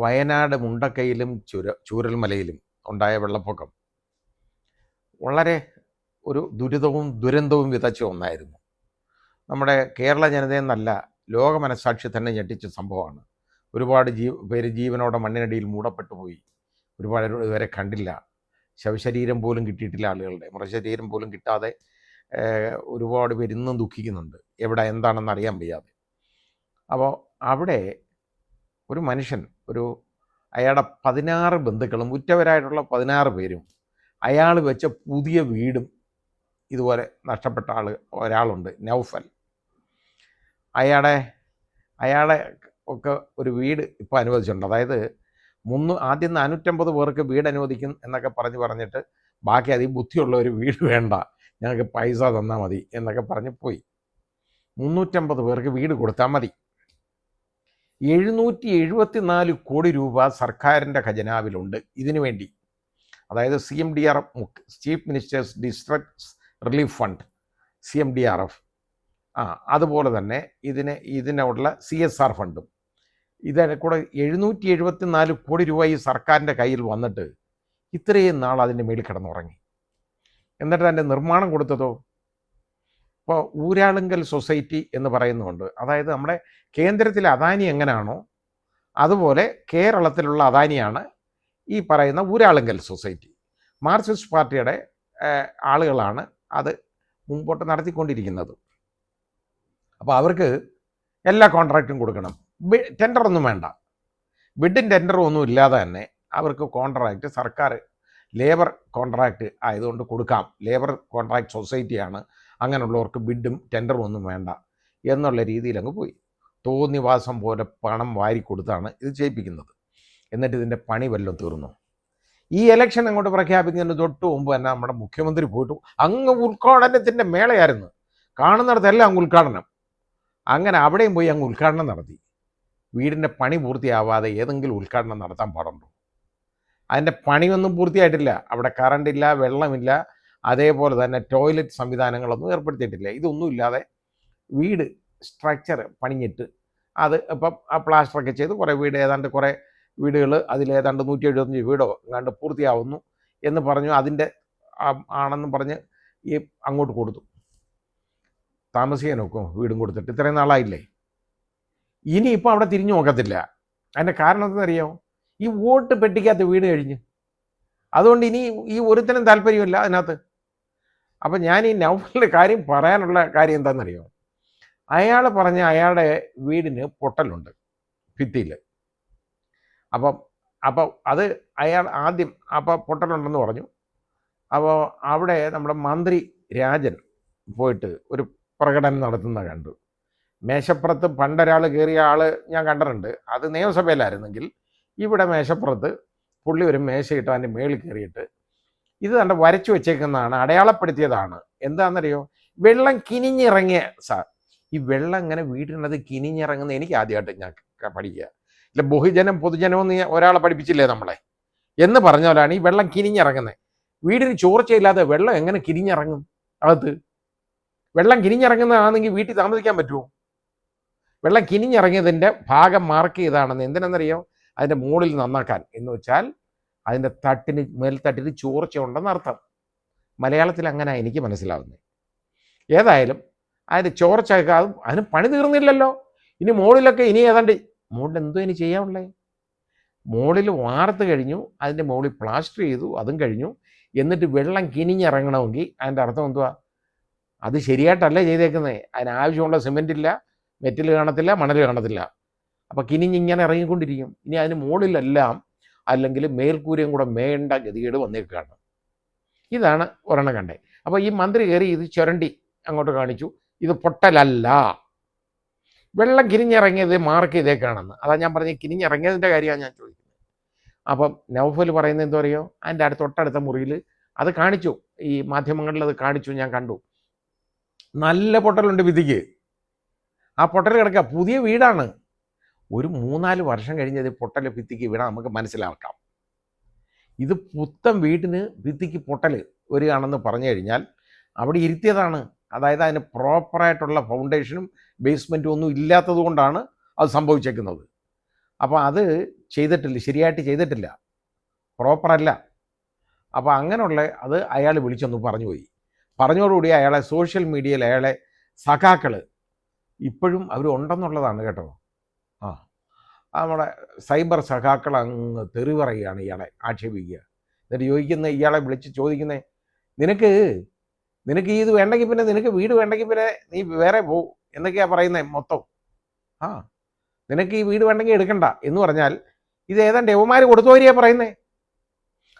വയനാട് മുണ്ടക്കയിലും ചൂരൽമലയിലും ഉണ്ടായ വെള്ളപ്പൊക്കം വളരെ ഒരു ദുരന്തവും വിതച്ച ഒന്നായിരുന്നു. നമ്മുടെ കേരള ജനതയെന്നല്ല, ലോക മനസ്സാക്ഷി തന്നെ ഞെട്ടിച്ച സംഭവമാണ്. ഒരുപാട് പേര് ജീവനോടെ മണ്ണിനടിയിൽ മൂടപ്പെട്ടു പോയി. ഒരുപാട് ഇവരെ കണ്ടില്ല. ശവശരീരം പോലും കിട്ടിയിട്ടില്ല. ആളുകളുടെ മൃതശരീരം പോലും കിട്ടാതെ ഒരുപാട് പേര് ഇന്നും ദുഃഖിക്കുന്നുണ്ട്, എവിടെ എന്താണെന്ന് അറിയാൻ വയ്യാതെ. അപ്പോൾ അവിടെ ഒരു മനുഷ്യൻ, അയാളുടെ 16 ബന്ധുക്കളും ഉറ്റവരായിട്ടുള്ള 16 പേരും അയാൾ വെച്ച പുതിയ വീടും ഇതുപോലെ നഷ്ടപ്പെട്ട ഒരാളുണ്ട്, നൗഫൽ. അയാളെ ഒക്കെ ഒരു വീട് ഇപ്പോൾ അനുവദിച്ചിട്ടുണ്ട്. അതായത് ആദ്യം 450 പേർക്ക് വീട് അനുവദിക്കും എന്നൊക്കെ പറഞ്ഞിട്ട് ബാക്കി അതിൽ ബുദ്ധിയുള്ള ഒരു വീട് വേണ്ട, ഞങ്ങൾക്ക് പൈസ തന്നാൽ മതി എന്നൊക്കെ പറഞ്ഞ് പോയി. 350 പേർക്ക് വീട് കൊടുത്താൽ മതി. 774 കോടി രൂപ സർക്കാരിൻ്റെ ഖജനാവിലുണ്ട് ഇതിനു വേണ്ടി. അതായത് CMDRF, chief ministers distract relief fund, CMDRF, അതുപോലെ തന്നെ ഇതിനുള്ള CSR ഫണ്ടും, ഇതിനെ കൂടെ 774 കോടി രൂപ ഈ സർക്കാരിൻ്റെ കയ്യിൽ വന്നിട്ട് ഇത്രയും നാൾ അതിൻ്റെ മേളിൽ കിടന്നുറങ്ങി. എന്നിട്ട് അതിൻ്റെ നിർമ്മാണം കൊടുത്തതോ ഇപ്പോൾ ഊരാളുങ്കൽ സൊസൈറ്റി എന്ന് പറയുന്നുണ്ട്. അതായത് നമ്മുടെ കേന്ദ്രത്തിലെ അദാനി എങ്ങനെയാണോ അതുപോലെ കേരളത്തിലുള്ള അദാനിയാണ് ഈ പറയുന്ന ഊരാളുങ്കൽ സൊസൈറ്റി. മാർക്സിസ്റ്റ് പാർട്ടിയുടെ ആളുകളാണ് അത് മുമ്പോട്ട് നടത്തിക്കൊണ്ടിരിക്കുന്നത്. അപ്പോൾ അവർക്ക് എല്ലാ കോൺട്രാക്റ്റും കൊടുക്കണം. ടെൻഡറൊന്നും വേണ്ട. ബിഡും ടെൻഡറും ഒന്നും ഇല്ലാതെ തന്നെ അവർക്ക് കോൺട്രാക്റ്റ്, സർക്കാർ ലേബർ കോൺട്രാക്റ്റ് ആയതുകൊണ്ട് കൊടുക്കാം. ലേബർ കോൺട്രാക്റ്റ് സൊസൈറ്റിയാണ്, അങ്ങനെയുള്ളവർക്ക് ബിഡും ടെൻഡറും ഒന്നും വേണ്ട എന്നുള്ള രീതിയിൽ അങ്ങ് പോയി. തോന്നിവാസം പോലെ പണം വാരി കൊടുത്താണ് ഇത് ചെയ്യിപ്പിക്കുന്നത്. എന്നിട്ട് ഇതിൻ്റെ പണി വല്ലതും തീർന്നു. ഈ ഇലക്ഷൻ അങ്ങോട്ട് പ്രഖ്യാപിക്കുന്നതിന് തൊട്ട് മുമ്പ് തന്നെ നമ്മുടെ മുഖ്യമന്ത്രി പോയിട്ട് അങ്ങ് ഉദ്ഘാടനത്തിൻ്റെ മേളയായിരുന്നു. കാണുന്നിടത്തെല്ലാം അങ്ങ് ഉദ്ഘാടനം. അങ്ങനെ അവിടെയും പോയി അങ്ങ് ഉദ്ഘാടനം നടത്തി. വീടിൻ്റെ പണി പൂർത്തിയാവാതെ ഏതെങ്കിലും ഉദ്ഘാടനം നടത്താൻ പാടുണ്ടോ? അതിൻ്റെ പണിയൊന്നും പൂർത്തിയായിട്ടില്ല. അവിടെ കറണ്ടില്ല, വെള്ളമില്ല, അതേപോലെ തന്നെ ടോയ്ലറ്റ് സംവിധാനങ്ങളൊന്നും ഏർപ്പെടുത്തിയിട്ടില്ല. ഇതൊന്നും ഇല്ലാതെ വീട് സ്ട്രക്ചർ പണിഞ്ഞിട്ട് അത് ഇപ്പം പ്ലാസ്റ്ററൊക്കെ ചെയ്ത് കുറേ വീടുകൾ അതിലേതാണ്ട് 175 വീടോ എങ്ങാണ്ട് പൂർത്തിയാവുന്നു എന്ന് പറഞ്ഞു. അതിൻ്റെ ആണെന്നും പറഞ്ഞ് ഈ അങ്ങോട്ട് കൊടുത്തു. താമസിക്കാൻ നോക്കും വീടും കൊടുത്തിട്ട് ഇത്രയും നാളായില്ലേ. ഇനിയിപ്പോൾ അവിടെ തിരിഞ്ഞു നോക്കത്തില്ല. അതിൻ്റെ കാരണം എന്താണെന്നറിയാമോ? ഈ വോട്ട് പെട്ടിക്കകത്ത് വീട് കഴിഞ്ഞ്, അതുകൊണ്ട് ഇനി ഈ ഒരുത്തനും താല്പര്യമില്ല അതിനകത്ത്. അപ്പം ഞാൻ ഈ നൗഫലിൻ്റെ കാര്യം പറയാനുള്ള കാര്യം എന്താണെന്നറിയോ? അയാൾ പറഞ്ഞ അയാളുടെ വീടിന് പൊട്ടലുണ്ട് ഭിത്തിയിൽ. അപ്പം അത് അയാൾ ആദ്യം പൊട്ടലുണ്ടെന്ന് പറഞ്ഞു. അപ്പോൾ അവിടെ നമ്മുടെ മന്ത്രി രാജൻ പോയിട്ട് ഒരു പ്രകടനം നടത്തുന്ന കണ്ടു. മേശപ്പുറത്ത് പണ്ടൊരാൾ കയറിയ ആൾ ഞാൻ കണ്ടിട്ടുണ്ട്. അത് നിയമസഭയിലായിരുന്നെങ്കിൽ ഇവിടെ മേശപ്പുറത്ത് പുള്ളി ഒരു മേശയിട്ട് അതിൻ്റെ മേളിൽ കയറിയിട്ട് ഇത് കണ്ട് വരച്ചു വെച്ചേക്കുന്നതാണ്, അടയാളപ്പെടുത്തിയതാണ്. എന്താണെന്നറിയോ? വെള്ളം കിനിഞ്ഞിറങ്ങിയ ഈ വെള്ളം ഇങ്ങനെ വീട്ടിനത് കിനിഞ്ഞിറങ്ങുന്ന എനിക്ക് ആദ്യമായിട്ട് ഞാൻ പഠിക്കുക. ഇല്ല, പൊതുജനമെന്ന് ഒരാളെ പഠിപ്പിച്ചില്ലേ നമ്മളെ എന്ന് പറഞ്ഞ പോലെയാണ് ഈ വെള്ളം കിനിഞ്ഞിറങ്ങുന്നത്. വീടിന് ചോർച്ചയില്ലാതെ വെള്ളം എങ്ങനെ കിനിഞ്ഞിറങ്ങും? അകത്ത് വെള്ളം കിനിഞ്ഞിറങ്ങുന്നതാണെങ്കിൽ വീട്ടിൽ താമസിക്കാൻ പറ്റുമോ? വെള്ളം കിനിഞ്ഞിറങ്ങിയതിൻ്റെ ഭാഗം മാർക്ക് ചെയ്താണെന്ന്. എന്തിനെന്നറിയോ? അതിൻ്റെ മുകളിൽ നന്നാക്കാൻ. എന്ന് വെച്ചാൽ അതിൻ്റെ മേൽത്തട്ടിന് ചോർച്ച ഉണ്ടെന്ന് അർത്ഥം. മലയാളത്തിൽ അങ്ങനെ എനിക്ക് മനസ്സിലാവുന്നത്. ഏതായാലും അതിൻ്റെ ചോർച്ച, അതിന് പണി തീർന്നില്ലല്ലോ. ഇനി മുകളിലൊക്കെ ഏതാണ്ട് മുകളിൽ എന്തോ ഇനി ചെയ്യാനുള്ളേ? മുകളിൽ വാർത്ത് കഴിഞ്ഞു, അതിൻ്റെ മുകളിൽ പ്ലാസ്റ്റർ ചെയ്തു, അതും കഴിഞ്ഞു. എന്നിട്ട് വെള്ളം കിനിഞ്ഞിറങ്ങണമെങ്കിൽ അതിൻ്റെ അർത്ഥം എന്തുവാ? അത് ശരിയായിട്ടല്ല ചെയ്തേക്കുന്നത്. അതിനാവശ്യമുള്ള സിമെൻ്റ് ഇല്ല, മെറ്റൽ കാണത്തില്ല, മണൽ കാണത്തില്ല. അപ്പോൾ കിനിഞ്ഞിങ്ങനെ ഇറങ്ങിക്കൊണ്ടിരിക്കും. ഇനി അതിന് മുകളിലെല്ലാം അല്ലെങ്കിൽ മേൽക്കൂരയും കൂടെ മേണ്ട ഗതികേട് വന്നേക്കാണ്. ഇതാണ് ഒരെണ്ണം കണ്ടേ. അപ്പോൾ ഈ മന്ത്രി കയറി ഇത് ചുരണ്ടി അങ്ങോട്ട് കാണിച്ചു, ഇത് പൊട്ടലല്ല, വെള്ളം കിനിഞ്ഞിറങ്ങിയത് മാർക്ക് ചെയ്തേക്കാണെന്ന്. അതാ ഞാൻ പറഞ്ഞത്, കിനിഞ്ഞിറങ്ങിയതിൻ്റെ കാര്യമാണ് ഞാൻ ചോദിക്കുന്നത്. അപ്പം നൗഫൽ പറയുന്നത് എന്താ പറയുക? അതിൻ്റെ തൊട്ടടുത്ത മുറിയിൽ അത് കാണിച്ചു, ഈ മാധ്യമങ്ങളിൽ അത് കാണിച്ചു, ഞാൻ കണ്ടു. നല്ല പൊട്ടലുണ്ട് ഭിത്തിക്ക്. ആ പൊട്ടൽ കിടക്കുക. പുതിയ വീടാണ്. ഒരു 3-4 വർഷം കഴിഞ്ഞത് പൊട്ടൽ ഭിത്തിക്ക് വീണാൽ നമുക്ക് മനസ്സിലാക്കാം. ഇത് പുത്തൻ വീടിന് ഭിത്തിക്ക് പൊട്ടൽ വരികയാണെന്ന് പറഞ്ഞു കഴിഞ്ഞാൽ അവിടെ ഇരുത്തിയതാണ്. അതായത് അതിന് പ്രോപ്പറായിട്ടുള്ള ഫൗണ്ടേഷനും ബേസ്മെൻറ്റും ഒന്നും ഇല്ലാത്തത് കൊണ്ടാണ് അത് സംഭവിച്ചേക്കുന്നത്. അപ്പോൾ അത് ചെയ്തിട്ടില്ല, ശരിയായിട്ട് ചെയ്തിട്ടില്ല, പ്രോപ്പറല്ല. അപ്പോൾ അങ്ങനെയുള്ള അത് അയാൾ വിളിച്ചൊന്ന് പറഞ്ഞു പോയി. പറഞ്ഞതോടുകൂടി അയാളെ സോഷ്യൽ മീഡിയയിൽ അയാളെ സഖാക്കൾ ഇപ്പോഴും അവരുണ്ടെന്നുള്ളതാണ് കേട്ടോ. ആ നമ്മുടെ സൈബർ സഖാക്കൾ അങ്ങ് തെറി പറയുകയാണ്, ഇയാളെ ആക്ഷേപിക്കുക. എന്നിട്ട് ചോദിക്കുന്ന, ഇയാളെ വിളിച്ച് ചോദിക്കുന്നത്, നിനക്ക് ഇത് വേണ്ടെങ്കിൽ പിന്നെ നിനക്ക് വീട് വേണ്ടെങ്കിൽ പിന്നെ നീ വേറെ പോവും എന്നൊക്കെയാണ് പറയുന്നത് മൊത്തം. ആ നിനക്ക് ഈ വീട് വേണ്ടെങ്കിൽ എടുക്കണ്ട എന്ന് പറഞ്ഞാൽ ഇത് ഏതാണ്ട് യവന്മാർ കൊടുത്തു വരികയാണ് പറയുന്നത്.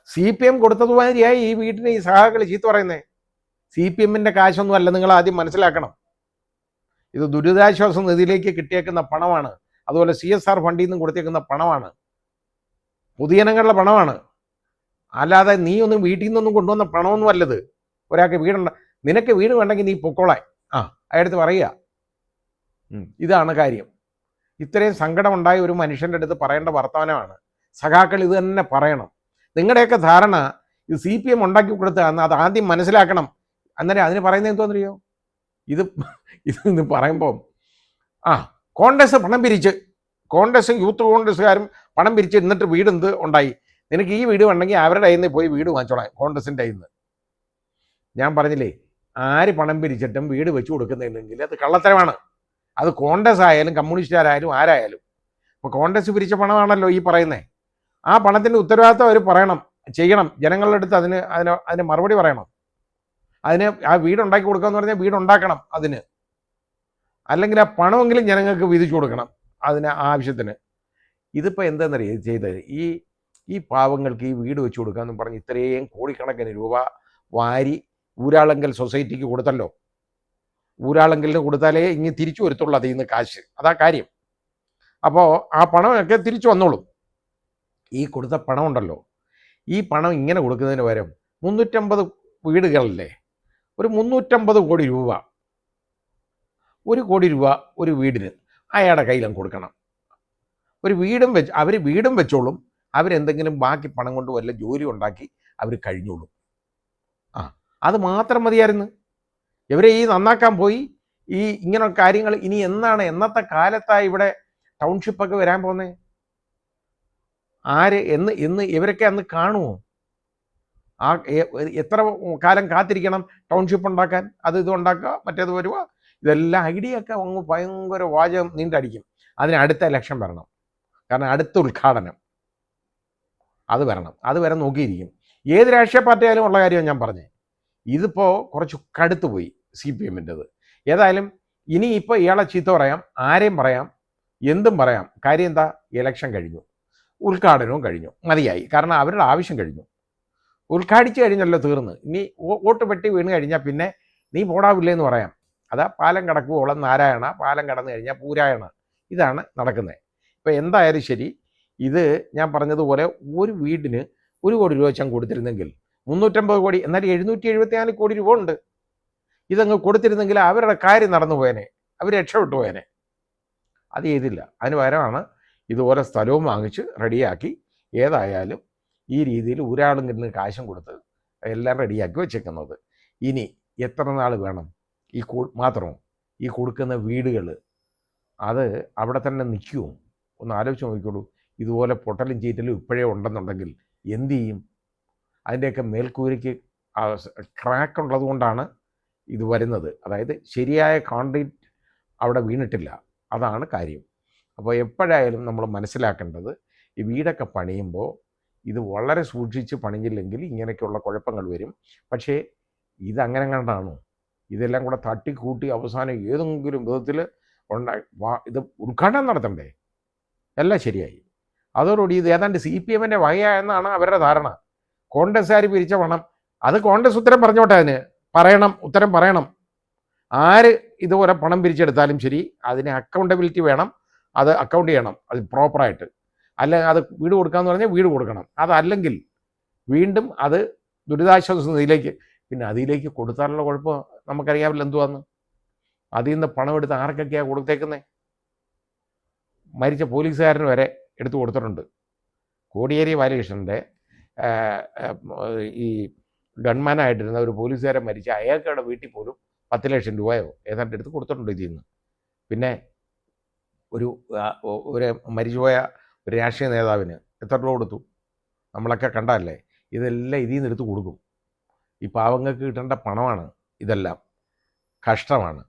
CPM കൊടുത്തതുമാതിരിയായി ഈ വീട്ടിന് ഈ സഹാക്കൾ ചീത്ത പറയുന്നത്. CPMൻ്റെ കാശൊന്നും അല്ല, നിങ്ങൾ ആദ്യം മനസ്സിലാക്കണം. ഇത് ദുരിതാശ്വാസ നിധിയിലേക്ക് കിട്ടിയേക്കുന്ന പണമാണ്, അതുപോലെ CSR ഫണ്ടിൽ നിന്നും കൊടുത്തേക്കുന്ന പണമാണ്, പൊതുജനങ്ങളുടെ പണമാണ്. അല്ലാതെ നീ ഒന്നും വീട്ടിൽ നിന്നൊന്നും കൊണ്ടുവന്ന പണമൊന്നും അല്ലത്. ഒരാൾക്ക് വീടുണ്ട, നിനക്ക് വീട് വേണ്ടെങ്കിൽ നീ പൊക്കോളാൻ അയാളടുത്ത് പറയുക. ഇതാണ് കാര്യം. ഇത്രയും സങ്കടമുണ്ടായ ഒരു മനുഷ്യൻ്റെ അടുത്ത് പറയേണ്ട വർത്തമാനമാണ്. സഖാക്കൾ ഇത് തന്നെ പറയണം. നിങ്ങളുടെയൊക്കെ ധാരണ ഇത് CPM ഉണ്ടാക്കി കൊടുത്തതാണെന്ന് അത് ആദ്യം മനസ്സിലാക്കണം. അന്നേരം അതിന് പറയുന്നത് എന്തോന്നറിയോ, ഇത് പറയുമ്പോൾ കോൺഗ്രസ് പണം പിരിച്ച്, കോൺഗ്രസും യൂത്ത് കോൺഗ്രസ്സുകാരും പണം പിരിച്ച് എന്നിട്ട് വീടെന്ത് ഉണ്ടായി, നിനക്ക് ഈ വീട് വേണമെങ്കിൽ അവരുടെ കയ്യിൽ നിന്ന് പോയി വീട് വാങ്ങിച്ചോളാം, കോൺഗ്രസിൻ്റെ കയ്യിൽ നിന്ന്. ഞാൻ പറഞ്ഞില്ലേ, ആര് പണം പിരിച്ചിട്ടും വീട് വെച്ച് കൊടുക്കുന്നില്ലെങ്കിൽ അത് കള്ളത്തരമാണ്. അത് കോൺഗ്രസ് ആയാലും കമ്മ്യൂണിസ്റ്റുകാരായാലും ആരായാലും. ഇപ്പോൾ കോൺഗ്രസ് പിരിച്ച പണമാണല്ലോ ഈ പറയുന്നത്. ആ പണത്തിൻ്റെ ഉത്തരവാദിത്വം അവർ ചെയ്യണം. ജനങ്ങളുടെ അടുത്ത് അതിന് മറുപടി പറയണം. അതിന് ആ വീടുണ്ടാക്കി കൊടുക്കാമെന്ന് പറഞ്ഞാൽ വീടുണ്ടാക്കണം അതിന്. അല്ലെങ്കിൽ ആ പണമെങ്കിലും ജനങ്ങൾക്ക് വീതിച്ചു കൊടുക്കണം അതിന് ആവശ്യത്തിന്. ഇതിപ്പോൾ എന്താണെന്നറിയാം ചെയ്തത്, ഈ പാവങ്ങൾക്ക് ഈ വീട് വെച്ച് കൊടുക്കാമെന്ന് പറഞ്ഞ് ഇത്രയും കോടിക്കണക്കിന് രൂപ വാരി ഊരാളങ്കൽ സൊസൈറ്റിക്ക് കൊടുത്തല്ലോ. ഊരാളങ്കലിന് കൊടുത്താലേ ഇനി തിരിച്ചു വരത്തുള്ളൂ അതിൽ നിന്ന് കാശ്, അതാ കാര്യം. അപ്പോൾ ആ പണമൊക്കെ തിരിച്ചു വന്നോളും. ഈ കൊടുത്ത പണമുണ്ടല്ലോ, ഈ പണം ഇങ്ങനെ കൊടുക്കുന്നതിന് പകരം 350 വീടുകളല്ലേ, ഒരു 350 കോടി രൂപ, 1 കോടി രൂപ ഒരു വീടിന് അയാളുടെ കയ്യിലും കൊടുക്കണം. ഒരു വീടും വെച്ച് അവർ വീടും വെച്ചോളും, അവരെന്തെങ്കിലും ബാക്കി പണം കൊണ്ട് വല്ല ജോലി ഉണ്ടാക്കി അവർ കഴിഞ്ഞോളും. അത് മാത്രം മതിയായിരുന്നു. ഇവരെ ഈ നന്നാക്കാൻ പോയി ഇങ്ങനെ കാര്യങ്ങൾ ഇനി എന്നത്തെ കാലത്തായി ഇവിടെ ടൗൺഷിപ്പൊക്കെ വരാൻ പോകുന്നത്? എന്ന് ഇവരൊക്കെ അന്ന് കാണുമോ? എത്ര കാലം കാത്തിരിക്കണം ടൗൺഷിപ്പ് ഉണ്ടാക്കാൻ? ഇത് ഉണ്ടാക്കുക, മറ്റേത് വരുക, ഇതെല്ലാം ഐഡിയ ഒക്കെ അങ്ങ് ഭയങ്കര വാചകം നീണ്ടടിക്കും. അതിന് അടുത്ത ഇലക്ഷൻ വരണം, കാരണം അടുത്ത ഉദ്ഘാടനം അത് വരണം. അത് വരെ നോക്കിയിരിക്കും. ഏത് രാഷ്ട്രീയ പാർട്ടി ആയാലും ഉള്ള കാര്യമാണ് ഞാൻ പറഞ്ഞത്. ഇതിപ്പോൾ കുറച്ച് കടുത്തു പോയി CPMൻ്റെത്. ഏതായാലും ഇനി ഇപ്പോൾ ഇയാളെ ചീത്ത പറയാം, ആരെയും പറയാം, എന്തും പറയാം. കാര്യം എന്താ, ഇലക്ഷൻ കഴിഞ്ഞു, ഉദ്ഘാടനവും കഴിഞ്ഞു, മതിയായി. കാരണം അവരുടെ ആവശ്യം കഴിഞ്ഞു. ഉദ്ഘാടിച്ചു കഴിഞ്ഞല്ലോ, തീർന്ന്. ഇനി വോട്ട് പെട്ടി വീണ് കഴിഞ്ഞാൽ പിന്നെ നീ പോടാവില്ലേ എന്ന് പറയാം. അതാ പാലം കടക്കുവോളം നാരായണ, പാലം കടന്നു കഴിഞ്ഞാൽ പൂരായണ. ഇതാണ് നടക്കുന്നത്. ഇപ്പോൾ എന്തായാലും ശരി, ഇത് ഞാൻ പറഞ്ഞതുപോലെ ഒരു വീടിന് 1 കോടി രൂപ വെച്ചാൽ കൊടുത്തിരുന്നെങ്കിൽ 350 കോടി, എന്നാൽ 774 കോടി രൂപ ഉണ്ട്. ഇതങ്ങ് കൊടുത്തിരുന്നെങ്കിൽ അവരുടെ കാര്യം നടന്നു പോയേനെ, അവർ രക്ഷപ്പെട്ടു പോയേനെ. അത് ചെയ്തില്ല. അതിന് പകരമാണ് ഇതുപോലെ സ്ഥലവും വാങ്ങിച്ച് റെഡിയാക്കി ഏതായാലും ഈ രീതിയിൽ ഊരാളുങ്കലിന് കാശും കൊടുത്ത് എല്ലാം റെഡിയാക്കി വെച്ചേക്കുന്നത്. ഇനി എത്ര നാൾ വേണം മാത്രമോ ഈ കൊടുക്കുന്ന വീടുകൾ അത് അവിടെ തന്നെ നിൽക്കുമോ? ഒന്ന് ആലോചിച്ച് നോക്കിക്കോളൂ. ഇതുപോലെ പൊട്ടലും ചീറ്റലും ഇപ്പോഴേ ഉണ്ടെന്നുണ്ടെങ്കിൽ എന്തു ചെയ്യും? അതിൻ്റെയൊക്കെ മേൽക്കൂരയ്ക്ക് ക്രാക്ക് ഉള്ളത് കൊണ്ടാണ് ഇത് വരുന്നത്. അതായത് ശരിയായ കോൺക്രീറ്റ് അവിടെ വീണിട്ടില്ല, അതാണ് കാര്യം. അപ്പോൾ എപ്പോഴായാലും നമ്മൾ മനസ്സിലാക്കേണ്ടത്, ഈ വീടൊക്കെ പണിയുമ്പോൾ ഇത് വളരെ സൂക്ഷിച്ച് പണിഞ്ഞില്ലെങ്കിൽ ഇങ്ങനെയൊക്കെയുള്ള കുഴപ്പങ്ങൾ വരും. പക്ഷേ ഇതങ്ങനെ കണ്ടാണോ? ഇതെല്ലാം കൂടെ തട്ടിക്കൂട്ടി അവസാനം ഏതെങ്കിലും വിധത്തിൽ ഇത് ഉദ്ഘാടനം നടത്തണ്ടേ? എല്ലാം ശരിയായി. അതോടുകൂടി ഇത് ഏതാണ്ട് CPMൻ്റെ വകയായെന്നാണ് അവരുടെ ധാരണ. കോൺഗ്രസ്സുകാർ പിരിച്ച പണം അത് കോൺഗ്രസ് ഉത്തരം പറഞ്ഞോട്ടെ, അതിന് ഉത്തരം പറയണം. ആര് ഇതുപോലെ പണം പിരിച്ചെടുത്താലും ശരി, അതിന് അക്കൗണ്ടബിലിറ്റി വേണം, അത് അക്കൗണ്ട് ചെയ്യണം, അത് പ്രോപ്പറായിട്ട്. അല്ല അത് വീട് കൊടുക്കാമെന്ന് പറഞ്ഞാൽ വീട് കൊടുക്കണം. അതല്ലെങ്കിൽ വീണ്ടും അത് ദുരിതാശ്വാസ നിധിയിലേക്ക്, പിന്നെ അതിലേക്ക് കൊടുത്താലുള്ള കുഴപ്പം നമുക്കറിയാമല്ലോ എന്തുവാന്ന്. അതിൽ നിന്ന് പണം എടുത്ത് ആർക്കൊക്കെയാണ് കൊടുത്തേക്കുന്നത്? മരിച്ച പോലീസുകാരന് വരെ എടുത്തു കൊടുത്തിട്ടുണ്ട്. കോടിയേരി ബാലകൃഷ്ണൻ്റെ ഈ ഗൺമാനായിട്ടിരുന്ന ഒരു പോലീസുകാരൻ മരിച്ച അയാൾക്കവിടെ വീട്ടിൽ പോലും 10 ലക്ഷം രൂപയോ ഏതാണ്ട് എടുത്ത് കൊടുത്തിട്ടുണ്ട് ഇതിൽ നിന്ന്. പിന്നെ ഒരു മരിച്ചുപോയ ഒരു രാഷ്ട്രീയ നേതാവിന് എത്ര രൂപ കൊടുത്തു? നമ്മളൊക്കെ കണ്ടതല്ലേ. ഇതെല്ലാം ഇതിൽ നിന്ന് എടുത്ത് കൊടുക്കും. ഈ പാവങ്ങൾക്ക് കിട്ടേണ്ട പണമാണ് ഇതെല്ലാം. കഷ്ടമാണ്.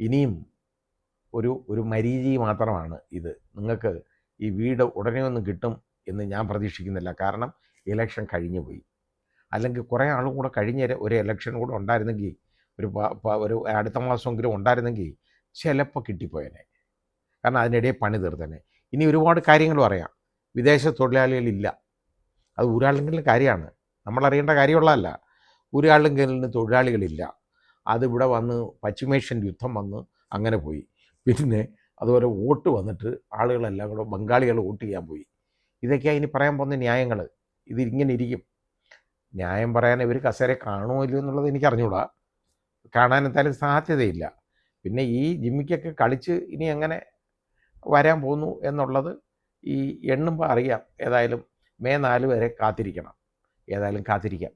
ഇനിയും ഒരു മരീചി മാത്രമാണ് ഇത്. നിങ്ങൾക്ക് ഈ വീട് ഉടനെ ഒന്നും കിട്ടും എന്ന് ഞാൻ പ്രതീക്ഷിക്കുന്നില്ല. കാരണം ഇലക്ഷൻ കഴിഞ്ഞു പോയി. അല്ലെങ്കിൽ കുറേ ആളും കൂടെ കഴിഞ്ഞ ഒരു ഇലക്ഷൻ കൂടെ ഉണ്ടായിരുന്നെങ്കിൽ, ഒരു അടുത്ത മാസമെങ്കിലും ഉണ്ടായിരുന്നെങ്കിൽ ചിലപ്പോൾ കിട്ടിപ്പോയേനെ. കാരണം അതിനിടെ പണി തീർത്തേനെ. ഇനി ഒരുപാട് കാര്യങ്ങൾ പറയാം. വിദേശ തൊഴിലാളികളില്ല. അത് ഊരാളുങ്കലിൻ്റെ കാര്യമാണ്, നമ്മളറിയേണ്ട കാര്യമുള്ളതല്ല. ഊരാളുങ്കലിന് തൊഴിലാളികളില്ല. അതിവിടെ വന്ന് പശ്ചിമേഷ്യൻ യുദ്ധം വന്ന് അങ്ങനെ പോയി. പിന്നെ അതുപോലെ വോട്ട് വന്നിട്ട് ആളുകളെല്ലാം കൂടെ ബംഗാളികൾ വോട്ട് ചെയ്യാൻ പോയി. ഇതൊക്കെയാണ് ഇനി പറയാൻ പോകുന്ന ന്യായങ്ങൾ. ഇതിങ്ങനെ ഇരിക്കും. ന്യായം പറയാൻ ഇവർ കസേര കാണുമോ ഇല്ലയോ എന്നുള്ളത് എനിക്കറിഞ്ഞൂടാ. കാണാൻ എന്തായാലും സാധ്യതയില്ല. പിന്നെ ഈ ജിമ്മിക്കൊക്കെ കളിച്ച് ഇനി എങ്ങനെ വരാൻ പോകുന്നു എന്നുള്ളത് ഈ എണ്ണുമ്പോൾ അറിയാം. ഏതായാലും മെയ് 4 വരെ കാത്തിരിക്കണം. ഏതായാലും കാത്തിരിക്കാം.